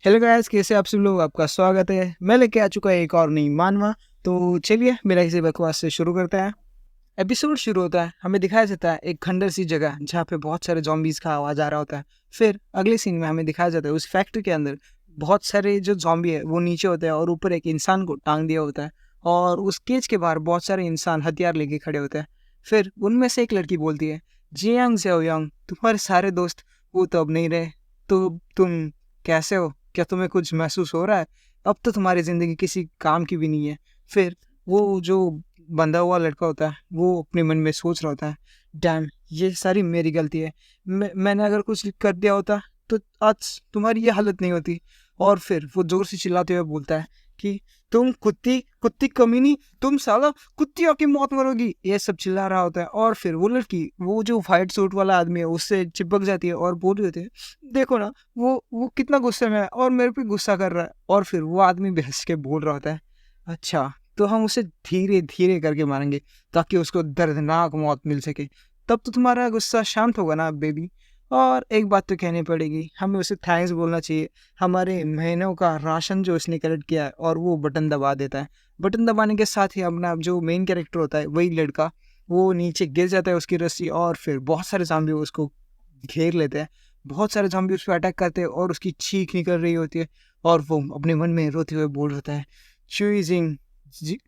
Hello guys, कैसे आप सब लोग। आपका स्वागत है। मैं लेके आ चुका है एक और नई मानवा। तो चलिए मेरा इसी बकवास से शुरू करते हैं। एपिसोड शुरू होता है, हमें दिखाया जाता है एक खंडर सी जगह जहाँ पे बहुत सारे जॉम्बीज का आवाज आ रहा होता है। फिर अगले सीन में हमें दिखाया जाता है उस फैक्ट्री के अंदर बहुत सारे जो जॉम्बी है वो नीचे होते हैं और ऊपर एक इंसान को टांग दिया होता है। और उस केज के बाहर बहुत सारे इंसान हथियार लेके खड़े होते हैं। फिर उनमें से एक लड़की बोलती है, जियांग सेओयांग, तुम्हारे सारे दोस्त वो तो अब नहीं रहे, तो तुम कैसे हो? क्या तुम्हें कुछ महसूस हो रहा है? अब तो तुम्हारी ज़िंदगी किसी काम की भी नहीं है। फिर वो जो बंधा हुआ लड़का होता है वो अपने मन में सोच रहा होता है, डैम, ये सारी मेरी गलती है। मैंने अगर कुछ कर दिया होता तो आज तुम्हारी ये हालत नहीं होती। और फिर वो जोर से चिल्लाते हुए बोलता है कि तुम कुत्ती कुत्ती कमीनी, तुम साला कुत्तियों की मौत मरोगी, ये सब चिल्ला रहा होता है। और फिर वो लड़की, वो जो व्हाइट सूट वाला आदमी है, उससे चिपक जाती है और बोल रही होती है, देखो ना, वो कितना गुस्से में है और मेरे पे गुस्सा कर रहा है। और फिर वो आदमी बहस के बोल रहा होता है, अच्छा तो हम उसे धीरे धीरे करके मारेंगे ताकि उसको दर्दनाक मौत मिल सके। तब तो तुम्हारा गुस्सा शांत होगा ना बेबी। और एक बात तो कहनी पड़ेगी, हमें उसे थैंक्स बोलना चाहिए, हमारे महीनों का राशन जो उसने कलेक्ट किया है। और वो बटन दबा देता है। बटन दबाने के साथ ही अपना जो मेन कैरेक्टर होता है, वही लड़का, वो नीचे गिर जाता है उसकी रस्सी। और फिर बहुत सारे ज़ॉम्बी उसको घेर लेते हैं। बहुत सारे ज़ॉम्बी उस पर अटैक करते हैं और उसकी चीख निकल रही होती है। और वो अपने मन में रोते हुए बोल रहा है, चुइजिंग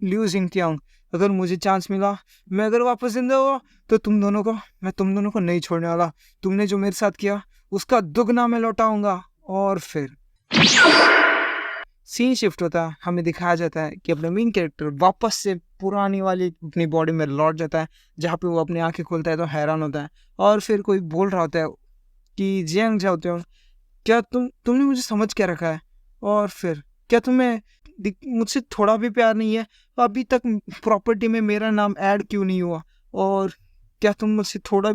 लिू जिंगटियांग, अगर मुझे चांस मिला, मैं अगर वापस जिंदा हुआ, तो मैं तुम दोनों को नहीं छोड़ने वाला। तुमने जो मेरे साथ किया उसका दुगना मैं लौटाऊंगा। और फिर सीन शिफ्ट होता है, हमें दिखाया जाता है कि अपना मेन कैरेक्टर वापस से पुरानी वाली अपनी बॉडी में लौट जाता है, जहाँ पे वो अपनी आंखें खोलता है तो हैरान होता है। और फिर कोई बोल रहा होता है कि जियांग जाओते हो, क्या तुमने मुझे समझ क्या रखा है? और फिर क्या तुम्हें मुझसे थोड़ा भी प्यार नहीं है? अभी तक प्रॉपर्टी में मेरा नाम ऐड क्यों नहीं हुआ? और क्या तुम मुझसे थोड़ा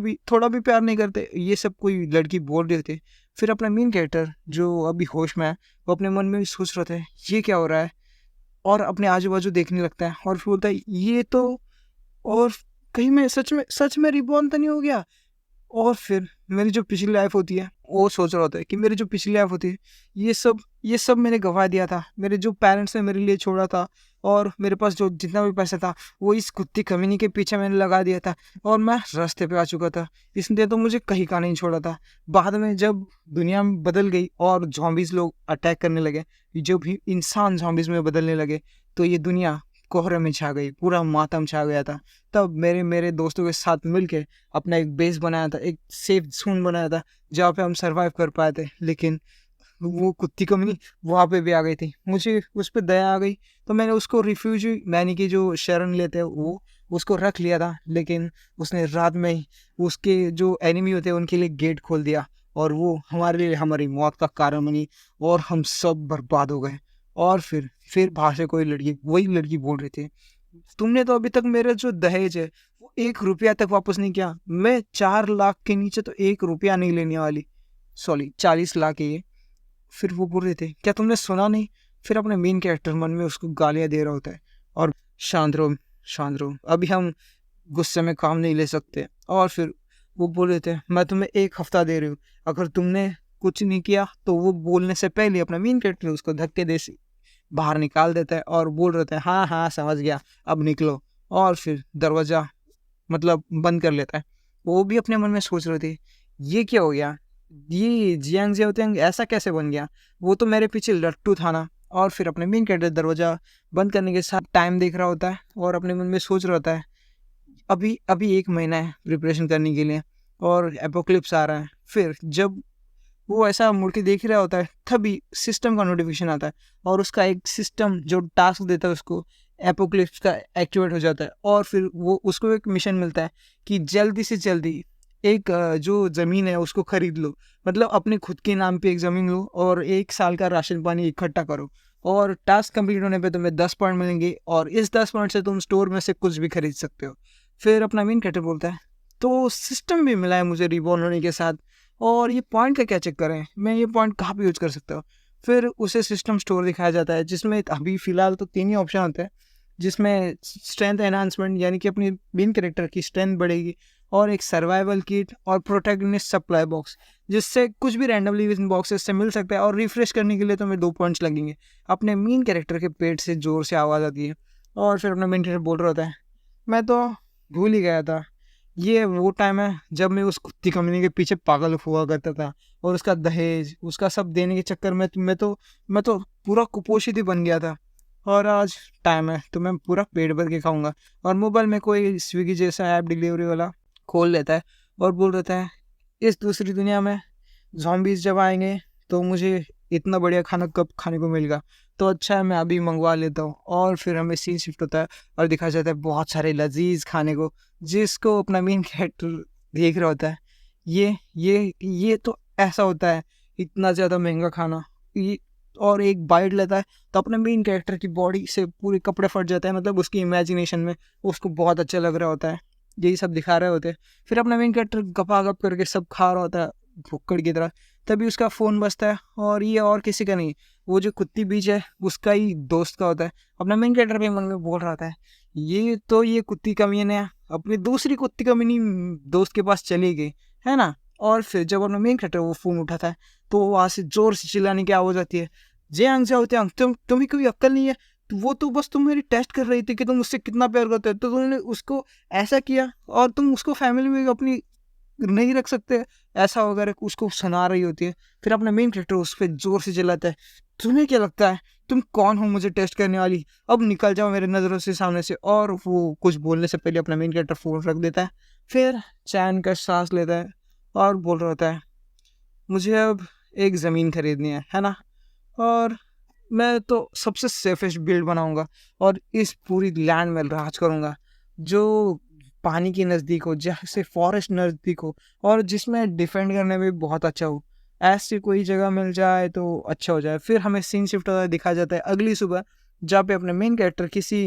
भी प्यार नहीं करते? ये सब कोई लड़की बोल रहे थे। फिर अपना मेन कैरेक्टर जो अभी होश में है, वो अपने मन में भी सोच रहा था, ये क्या हो रहा है? और अपने आजू बाजू देखने लगता है और फिर बोलता है, ये तो, और कहीं मैं सच में रिबॉर्न तो नहीं हो गया? और फिर मेरी जो पिछली लाइफ होती है, वो सोच रहा होता है कि मेरी जो पिछली लाइफ होती है, ये सब मैंने गंवा दिया था। मेरे जो पेरेंट्स ने मेरे लिए छोड़ा था, और मेरे पास जो जितना भी पैसा था वो इस कुत्ती कमीनी के पीछे मैंने लगा दिया था। और मैं रास्ते पे आ चुका था, इसलिए तो मुझे कहीं का नहीं छोड़ा था। बाद में जब दुनिया में बदल गई और जॉम्बीज लोग अटैक करने लगे, जो भी इंसान जॉम्बीज में बदलने लगे, तो ये दुनिया कोहरे में छा गई, पूरा मातम छा गया था। तब मेरे मेरे दोस्तों के साथ मिलके अपना एक बेस बनाया था, एक सेफ जोन बनाया था, जहाँ पे हम सरवाइव कर पाए थे। लेकिन वो कुत्ती कमीनी वहाँ पे भी आ गई थी, मुझे उस पर दया आ गई, तो मैंने उसको रिफ्यूजी मैंने की जो शरण लेते हैं वो उसको रख लिया था। लेकिन उसने रात में ही उसके जो एनिमी होते हैं उनके लिए गेट खोल दिया, और वो हमारे लिए हमारी मौत का कारण बनी, और हम सब बर्बाद हो गए। और फिर बाहर से कोई लड़की, वही लड़की बोल रही थी, तुमने तो अभी तक मेरा जो दहेज है वो 1 रुपया तक वापस नहीं किया। मैं 4 लाख के नीचे तो 1 रुपया नहीं लेने वाली। सॉरी, 40 लाख है ये। फिर वो बोल रहे थे, क्या तुमने सुना नहीं? फिर अपने मेन कैरेक्टर मन में उसको गालियां दे रहा होता है, और शांत रहो, शांत रहो, अभी हम गुस्से में काम नहीं ले सकते। और फिर वो बोल रहे थे, मैं तुम्हें 1 हफ्ता दे रही हूँ, अगर तुमने कुछ नहीं किया तो वो बोलने से पहले अपना मेन कैरेक्टर उसको धक्के दे बाहर निकाल देता है और बोल रहे थे, हाँ हाँ समझ गया, अब निकलो। और फिर दरवाज़ा मतलब बंद कर लेता है। वो भी अपने मन में सोच रहे थे, ये क्या हो गया, ये जियांग जियांग ऐसा कैसे बन गया? वो तो मेरे पीछे लट्टू था ना। और फिर अपने मेन कैरेक्टर दरवाज़ा बंद करने के साथ टाइम देख रहा होता है और अपने मन में सोच रहा होता है, अभी अभी 1 महीना है प्रिपरेशन करने के लिए, और एपोक्लिप्स आ रहा है। फिर जब वो ऐसा मुड़ के देख रहा होता है, तभी सिस्टम का नोटिफिकेशन आता है, और उसका एक सिस्टम जो टास्क देता है उसको, एपोक्लिप्स का, एक्टिवेट हो जाता है। और फिर वो उसको एक मिशन मिलता है कि जल्दी से जल्दी एक जो ज़मीन है उसको खरीद लो, मतलब अपने खुद के नाम पे एक ज़मीन लो और 1 साल का राशन पानी इकट्ठा करो, और टास्क कंप्लीट होने पे तुम्हें 10 पॉइंट मिलेंगे, और इस 10 पॉइंट से तुम स्टोर में से कुछ भी खरीद सकते हो। फिर अपना मेन कैरेक्टर बोलता है, तो सिस्टम भी मिला है मुझे रिबॉर्न होने के साथ, और ये पॉइंट का क्या चक्कर है, मैं ये पॉइंट कहाँ पे यूज़ कर सकता हूँ? फिर उसे सिस्टम स्टोर दिखाया जाता है, जिसमें अभी फ़िलहाल तो 3 ही ऑप्शन होते हैं, जिसमें स्ट्रेंथ एनहांसमेंट, यानी कि अपनी मेन कैरेक्टर की स्ट्रेंथ बढ़ेगी, और एक सर्वाइवल किट और प्रोटैगनिस्ट सप्लाई बॉक्स, जिससे कुछ भी रैंडमली इन बॉक्सेस से मिल सकता है। और रिफ्रेश करने के लिए तो मेरे 2 पॉइंट्स लगेंगे। अपने मेन कैरेक्टर के पेट से ज़ोर से आवाज़ आती है और फिर अपना मेन कैरेक्टर बोल रहा होता है, मैं तो भूल ही गया था, ये वो टाइम है जब मैं उस कुत्ती कमीने के पीछे पागल हुआ करता था और उसका दहेज, उसका सब देने के चक्कर में मैं तो पूरा कुपोषित ही बन गया था। और आज टाइम है तो मैं पूरा पेट भर के खाऊंगा। और मोबाइल में कोई स्विगी जैसा ऐप डिलीवरी वाला खोल लेता है और बोल रहता है, इस दूसरी दुनिया में ज़ॉम्बीज़ जब आएंगे तो मुझे इतना बढ़िया खाना कब खाने को मिलेगा, तो अच्छा है मैं अभी मंगवा लेता हूँ। और फिर हमें सीन शिफ्ट होता है और दिखाया जाता है बहुत सारे लजीज खाने को, जिसको अपना मेन कैरेक्टर देख रहा होता है। ये तो ऐसा होता है, इतना ज़्यादा महंगा खाना ये। और एक बाइट लेता है तो अपने मेन कैरेक्टर की बॉडी से पूरे कपड़े फट जाते हैं, मतलब उसकी इमेजिनेशन में उसको बहुत अच्छा लग रहा होता है। यही सब दिखा रहे होते हैं। फिर अपना मेन कैरेक्टर गपागप करके सब खा रहा होता है भुक्कड़ की तरह। तभी उसका फ़ोन बजता है और ये और किसी का नहीं, वो जो कुत्ती बीच है उसका ही दोस्त का होता है। अपना मेन कैरेक्टर भी मन में बोल रहा था, ये कुत्ती कमीने अपनी दूसरी कुत्ती कमीनी दोस्त के पास चली गई है ना। और फिर जब अपना मेन कैरेक्टर वो फ़ोन उठाता है तो वहाँ से ज़ोर से चिल्लाने की आवाज़ आती है, जियांग जाओ त्यांग, तुम्हें कोई अक्ल नहीं है? तो वो तो बस तुम मेरी टेस्ट कर रही थी कि तुम उससे कितना प्यार करते हो, तो तुमने उसको ऐसा किया और तुम उसको फैमिली में अपनी नहीं रख सकते, ऐसा वगैरह उसको सुना रही होती है। फिर अपना मेन कैरेक्टर उस पर जोर से चिल्लाता है, तुम्हें क्या लगता है तुम कौन हो मुझे टेस्ट करने वाली, अब निकल जाओ मेरे नज़रों से सामने से। और वो कुछ बोलने से पहले अपना मेन कैरेक्टर फ़ोन रख देता है। फिर चैन का सांस लेता है और बोल रहा होता है, मुझे अब एक ज़मीन खरीदनी है ना, और मैं तो सबसे सेफेस्ट बिल्ड बनाऊंगा और इस पूरी लैंड में राज करूंगा, जो पानी के नज़दीक हो, जहाँ से फॉरेस्ट नज़दीक हो और जिसमें डिफेंड करने में बहुत अच्छा हो। ऐसी कोई जगह मिल जाए तो अच्छा हो जाए। फिर हमें सीन शिफ्ट होता है, दिखाया जाता है अगली सुबह, जहाँ पे अपने मेन कैरेक्टर किसी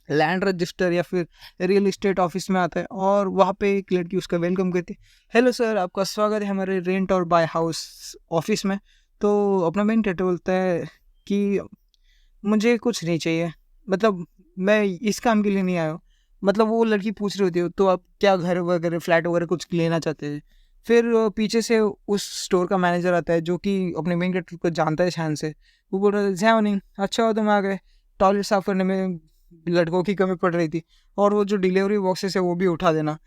लैंड रजिस्टर या फिर रियल इस्टेट ऑफिस में आता है और वहाँ पे एक लड़की उसका वेलकम करती है, हेलो सर, आपका स्वागत है हमारे रेंट और बाय हाउस ऑफिस में। तो अपना मेन कैरेक्टर बोलता है कि मुझे कुछ नहीं चाहिए, मतलब मैं इस काम के लिए नहीं आया हूँ। मतलब वो लड़की पूछ रही होती है, तो आप क्या घर वगैरह फ्लैट वगैरह कुछ लेना चाहते हैं? फिर पीछे से उस स्टोर का मैनेजर आता है जो कि अपने मेन कैरेक्टर को जानता है शान से। वो बोल रहा है, जय नहीं, अच्छा हो तुम आ गए, टॉयलेट साफ़ करने में लड़कों की कमी पड़ रही थी और वो जो डिलीवरी बॉक्सेस है वो भी उठा देना।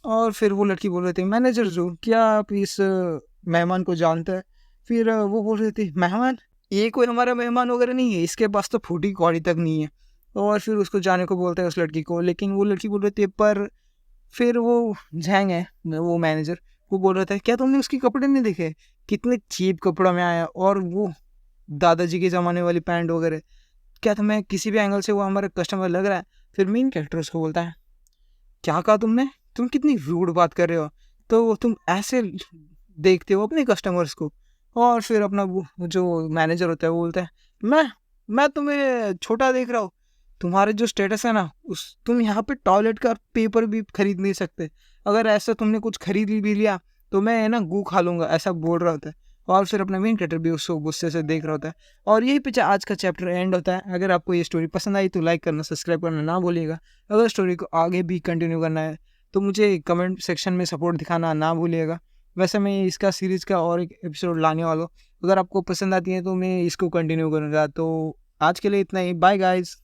और फिर वो लड़की बोल रही थी, मैनेजर जो, क्या आप इस मेहमान को जानते हैं? फिर वो बोल रही थी, मेहमान? ये कोई हमारा मेहमान वगैरह नहीं है, इसके पास तो फूटी कौड़ी तक नहीं है। और फिर उसको जाने को बोलता है उस लड़की को, लेकिन वो लड़की बोल रही थी, पर फिर वो झैंग है वो मैनेजर, वो बोल रहा था, क्या तुमने उसके कपड़े नहीं देखे, कितने चीप कपड़ों में आया, और वो दादाजी के ज़माने वाली पैंट वगैरह, क्या तुम्हें किसी भी एंगल से वो हमारा कस्टमर लग रहा है? फिर मेन कैरेक्टर उसको बोलता है, क्या कहा तुमने, तुम कितनी रूड बात कर रहे हो, तो तुम ऐसे देखते हो अपने कस्टमर्स को? और फिर अपना वो जो मैनेजर होता है वो बोलता है, मैं तुम्हें छोटा देख रहा हूँ, तुम्हारे जो स्टेटस है ना, उस तुम यहाँ पे टॉयलेट का पेपर भी खरीद नहीं सकते, अगर ऐसा तुमने कुछ खरीद भी लिया तो मैं ना गू खा लूँगा, ऐसा बोल रहा होता है। और फिर अपना मेन कैरेक्टर भी उसको गुस्से से देख रहा होता है। और यही पे आज का चैप्टर एंड होता है। अगर आपको ये स्टोरी पसंद आई तो लाइक करना, सब्सक्राइब करना ना भूलिएगा। अगर स्टोरी को आगे भी कंटिन्यू करना है तो मुझे कमेंट सेक्शन में सपोर्ट दिखाना ना भूलिएगा। वैसे मैं इसका सीरीज़ का और एक एपिसोड लाने वाला हूँ, अगर आपको पसंद आती है तो मैं इसको कंटिन्यू करूँगा। तो आज के लिए इतना ही, बाय गाइज़।